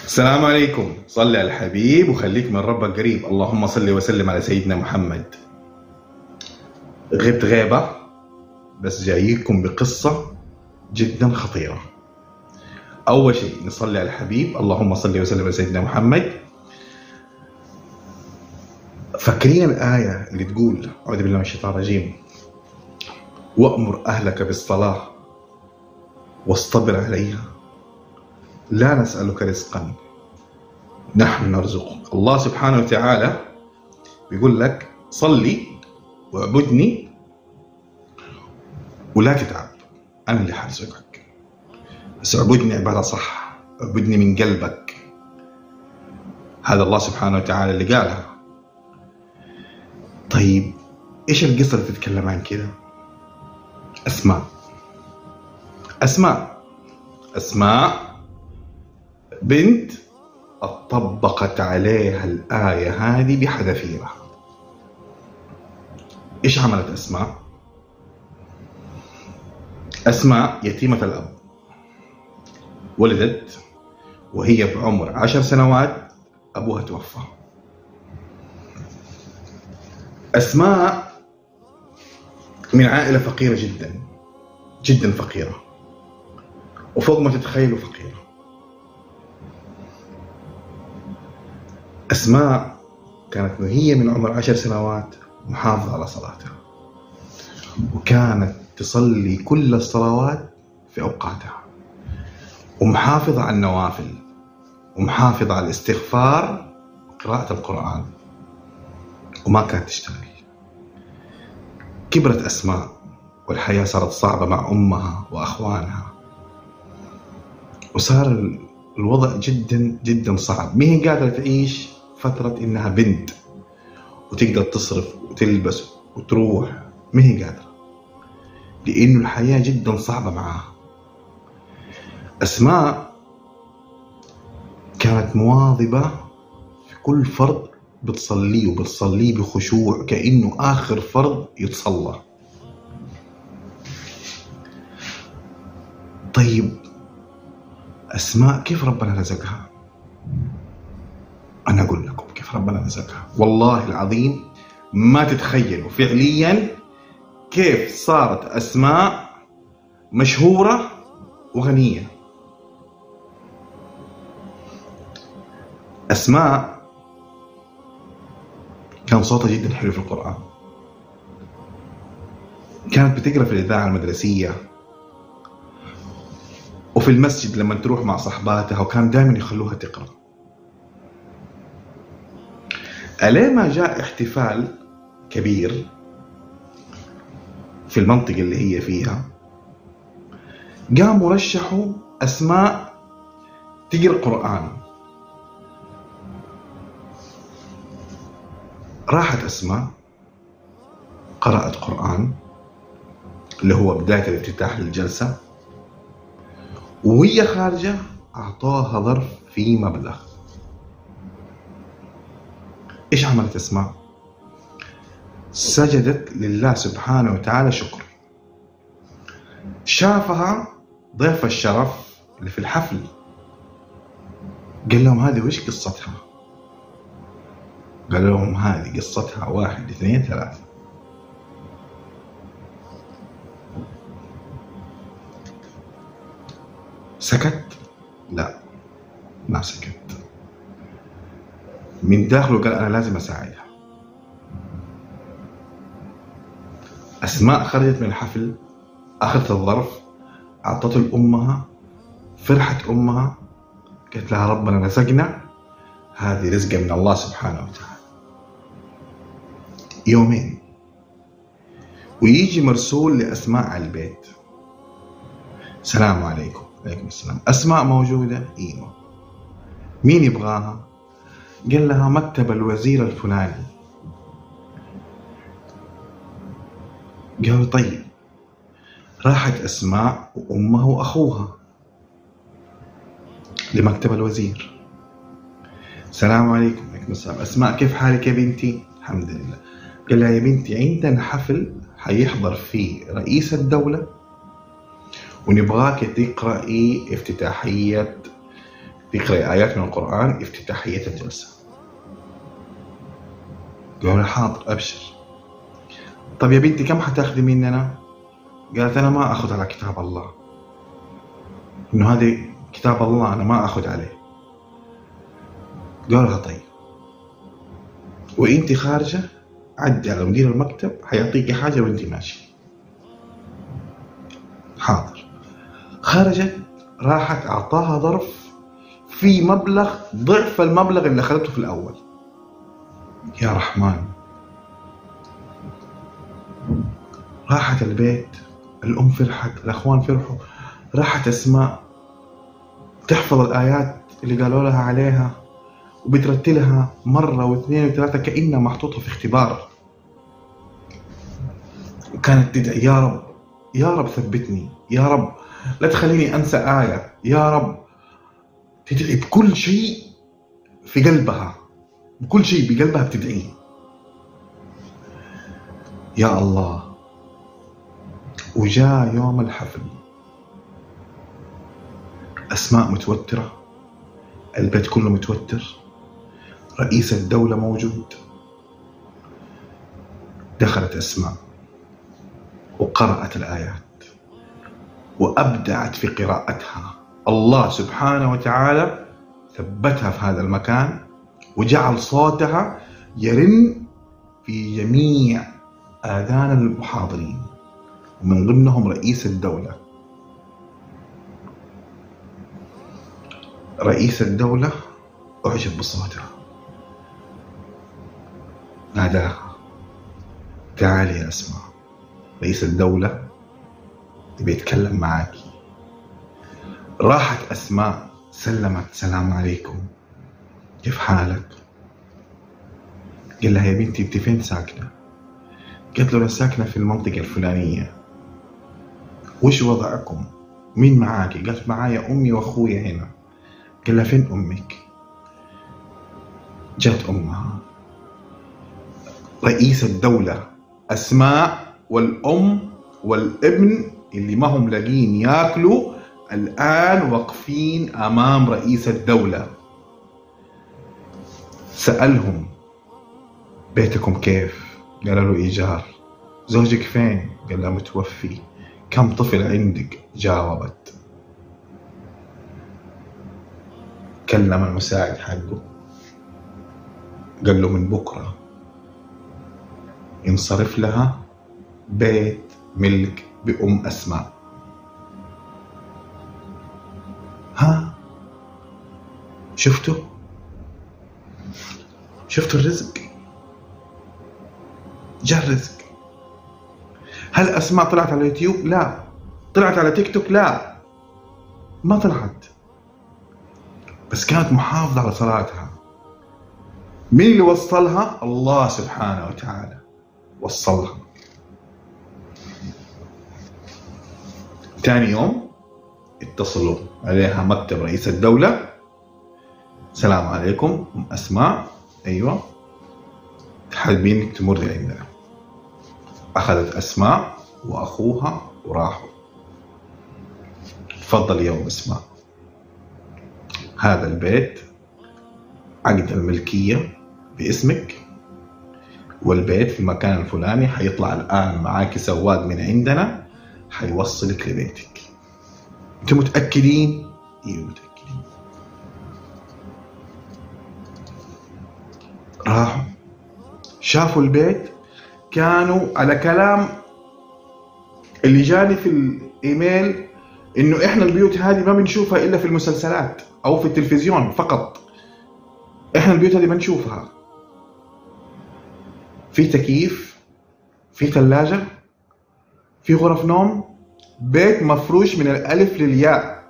السلام عليكم. صل على الحبيب وخليك من ربك قريب. اللهم صل وسلم على سيدنا محمد. غبت غيبة بس جايكم بقصة جدا خطيرة. أول شيء نصلي على الحبيب، اللهم صل وسلم على سيدنا محمد. فاكرين الآية اللي تقول أعوذ بالله من الشيطان الرجيم وأمر أهلك بالصلاة واصطبر عليها لا نسألك رزقا نحن نرزقك. الله سبحانه وتعالى بيقول لك صلي واعبدني ولا تتعب، أنا اللي حرزقك، بس اعبدني عبادة صح، اعبدني من قلبك. هذا الله سبحانه وتعالى اللي قالها. طيب إيش القصة اللي تتكلم عن كده؟ أسماء بنت طبقت عليها الآية هذه بحذافيرها. إيش عملت أسماء يتيمة الأب، ولدت وهي بعمر 10 سنوات أبوها توفى. أسماء من عائلة فقيرة جدا جدا فقيرة، وفوق ما تتخيلوا فقيرة. أسماء كانت وهي من عمر 10 سنوات محافظة على صلاتها، وكانت تصلي كل الصلوات في أوقاتها، ومحافظة على النوافل، ومحافظة على الاستغفار وقراءة القرآن، وما كانت تشتغل. كبرت أسماء والحياة صارت صعبة مع أمها وأخوانها، وصار الوضع جدا جدا صعب. ما هي قادرة تعيش فترة إنها بنت وتقدر تصرف وتلبس وتروح، ما هي قادرة، لأنه الحياة جدا صعبة معها. أسماء كانت مواظبة في كل فرض بتصليه، وبتصليه بخشوع كأنه آخر فرض يتصلى. طيب أسماء كيف ربنا رزقها؟ أنا أقول لكم كيف ربنا رزقها. والله العظيم ما تتخيلوا فعليا كيف صارت أسماء مشهورة وغنية. أسماء كان صوتها جدا حلو في القرآن، كانت بتقرأ في الإذاعة المدرسية وفي المسجد لما تروح مع صحباتها، وكان دائما يخلوها تقرأ. ألما جاء احتفال كبير في المنطقة اللي هي فيها، قاموا رشحوا أسماء تقرأ قرآن. راحت أسماء قرأت قرآن اللي هو بداية الافتتاح للجلسة، وهي خارجة أعطاها ظرف في مبلغ. إيش عملت أسماء؟ سجدت لله سبحانه وتعالى شكر. شافها ضيف الشرف اللي في الحفل، قال لهم هذه وش قصتها؟ قال لهم هذه قصتها 1 2 3. سكت؟ لا، ما سكت. من داخله قال أنا لازم أساعدها. أسماء خرجت من الحفل، أخذت الظرف، أعطته لأمها، فرحت أمها، قالت لها ربنا رزقنا، هذه رزقة من الله سبحانه وتعالى. يومين ويجي مرسول لأسماء على البيت، السلام عليكم. عليكم السلام. أسماء موجودة؟ إيوه. مين يبغاها؟ قال لها مكتب الوزير الفلاني. قالوا طيب. راحت أسماء وأمها وأخوها لمكتب الوزير. السلام عليكم. عليكم السلام. أسماء كيف حالك يا بنتي؟ الحمد لله. قال لها يا بنتي عندنا حفل حيحضر فيه رئيس الدولة، ونبغاك تقرأي افتتاحية تقرأ آيات من القرآن افتتاحية الجلسة. قالوا لها حاضر أبشر. طب يا بنتي كم حتاخذي مننا؟ قالت أنا ما أخذ على كتاب الله، إنه هذا كتاب الله أنا ما أخذ عليه. قالوا لها طيب وإنتي خارجة عدي على مدير المكتب حيعطيكي حاجة وإنتي ماشي. حاضر. خرجت راحت أعطاها ظرف في مبلغ ضعف المبلغ اللي أخذته في الأول. يا رحمن. راحت البيت، الأم فرحت، الأخوان فرحوا. راحت أسماء تحفظ الآيات اللي قالوا لها عليها وبترتلها مرة واثنين وثلاثة كأنها محطوطة في اختبار. وكانت تدعي يا رب يا رب ثبتني، يا رب لا تخليني أنسى آية، يا رب. تدعي بكل شيء في قلبها، بكل شيء بقلبها بتدعيه. يا الله. وجاء يوم الحفل، أسماء متوترة، البيت كله متوتر، رئيس الدولة موجود. دخلت أسماء وقرأت الآيات وأبدعت في قراءتها. الله سبحانه وتعالى ثبتها في هذا المكان وجعل صوتها يرن في جميع آذان المحاضرين ومن ضمنهم رئيس الدولة. رئيس الدولة أعجب بصوتها، ناداها تعالي يا أسماء، رئيس الدولة بيتكلم معاك. راحت أسماء سلمت، السلام عليكم كيف حالك؟ قال لها يا بنتي انت فين ساكنة؟ قالت له أنا ساكنة في المنطقة الفلانية. وش وضعكم؟ مين معاكي؟ قالت معايا أمي وأخويا هنا. قال لها فين أمك؟ جات أمها. رئيس الدولة أسماء والأم والابن اللي ما هم لاقين ياكلوا الآن واقفين أمام رئيس الدولة. سألهم بيتكم كيف؟ قالوا له إيجار. زوجك فين؟ قال له متوفي. كم طفل عندك؟ جاوبت. كلم المساعد حقه قال له من بكرة ينصرف لها بيت ملك بأم أسماء. ها شفتوا الرزق؟ جاء الرزق. هل أسماء طلعت على اليوتيوب؟ لا. طلعت على تيك توك؟ لا ما طلعت، بس كانت محافظة على صلاتها. مين اللي وصلها؟ الله سبحانه وتعالى وصلها. ثاني يوم اتصلوا عليها مكتب رئيس الدولة، السلام عليكم أم أسماء. أيوة حابينك تمري عندنا. أخذت أسماء وأخوها وراحوا. تفضل يا أم أسماء، هذا البيت عقد الملكية باسمك، والبيت في المكان الفلاني. حيطلع الآن معاكي سواق من عندنا حيوصلك لبيتك. أنتم متأكدين؟ إيه متأكدين. راحوا شافوا البيت، كانوا على كلام اللي جاني في الإيميل إنه إحنا البيوت هذه ما بنشوفها إلا في المسلسلات أو في التلفزيون فقط. إحنا البيوت هذه ما نشوفها. في تكييف، في ثلاجة، في غرف نوم، بيت مفروش من الألف للياء.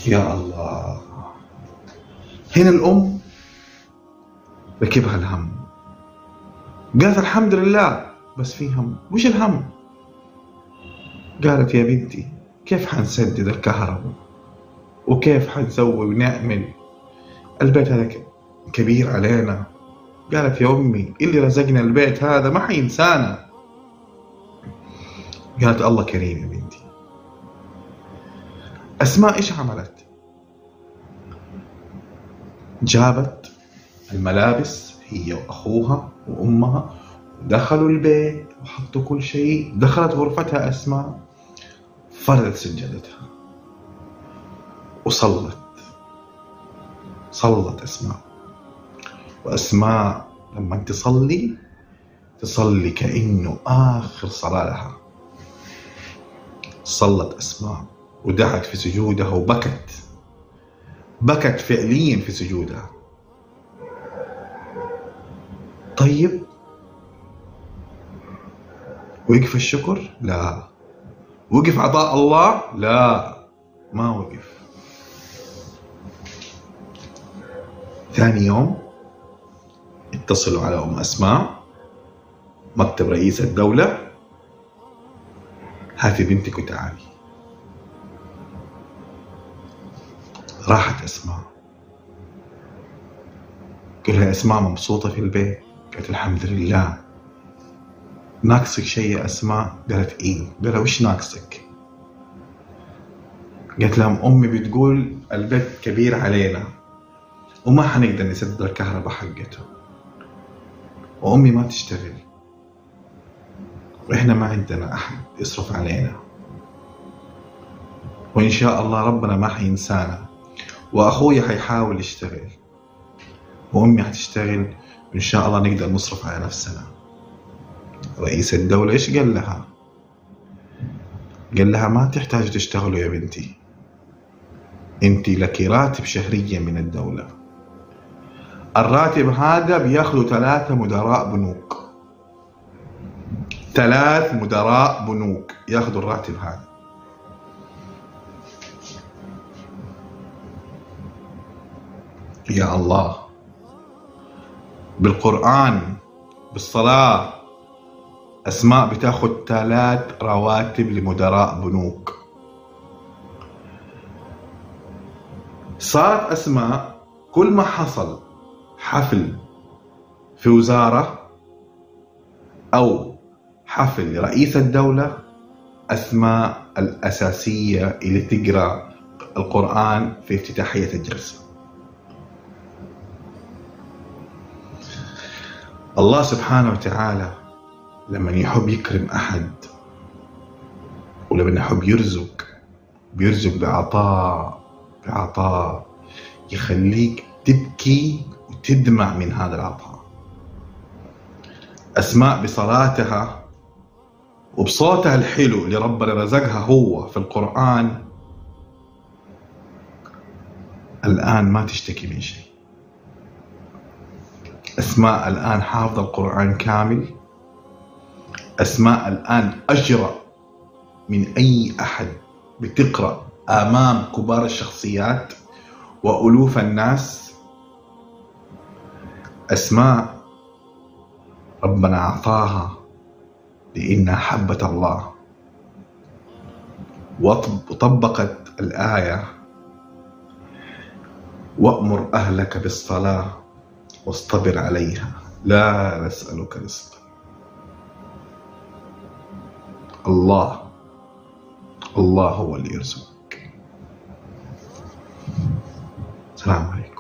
يا الله. هنا الأم ركبها الهم، قالت الحمد لله بس في هم. وش الهم؟ قالت يا بنتي كيف حنسدد الكهرباء وكيف حنسوي ونعمل؟ البيت هذا كبير علينا. قالت يا أمي اللي رزقنا البيت هذا ما حينسانا. قالت الله كريم يا بنتي. أسماء إيش عملت؟ جابت الملابس هي وأخوها وأمها، دخلوا البيت وحطوا كل شيء، دخلت غرفتها أسماء، فردت سجادتها وصلت. صلت أسماء. وأسماء لما تصلي كأنه آخر صلاة لها. صلت أسماء ودعت في سجودها بكت فعليا في سجودها. طيب وقف الشكر؟ لا. وقف عطاء الله؟ لا، ما وقف. ثاني يوم اتصلوا على أم أسماء مكتب رئيس الدولة، هاتي بنتك وتعالي. راحت أسماء. قال لها أسماء مبسوطة في البيت؟ قالت الحمد لله. ناقصك شيء يا أسماء؟ قالت إيه. قال لها وش ناقصك؟ قالت لهم أمي بتقول البيت كبير علينا وما حنقدر نسد الكهرباء حقته، وأمي ما تشتغل، وإحنا ما عندنا أحد يصرف علينا، وإن شاء الله ربنا ما حينسانا، وأخوي حيحاول يشتغل، وأمي حتشتغل، وإن شاء الله نقدر نصرف على نفسنا. رئيس الدولة إيش قال لها؟ قال لها ما تحتاج تشتغلوا يا بنتي، أنت لك راتب شهريا من الدولة، الراتب هذا بياخذوا 3 مدراء بنوك، 3 مدراء بنوك ياخذوا الراتب هذا. يا الله، بالقرآن بالصلاة أسماء بتاخذ 3 رواتب لمدراء بنوك. صارت أسماء كل ما حصل حفل في وزارة أو حفل لرئيس الدولة، أسماء الأساسية اللي تقرأ القرآن في افتتاحية الجلسة. الله سبحانه وتعالى لما يحب يكرم أحد ولما يحب بيرزق بعطاء يخليك تبكي وتدمع من هذا العطاء. أسماء بصلاتها وبصوتها الحلو اللي ربنا رزقها هو في القرآن الآن ما تشتكي من شيء. أسماء الآن حافظة القرآن كامل. أسماء الآن أجرأ من أي أحد بتقرأ أمام كبار الشخصيات وألوف الناس. أسماء ربنا أعطاها لأنها حبت الله وطبقت الآية وأمر أهلك بالصلاة واصطبر عليها لا نسألك رزقا. الله هو اللي يرزقك. السلام عليكم.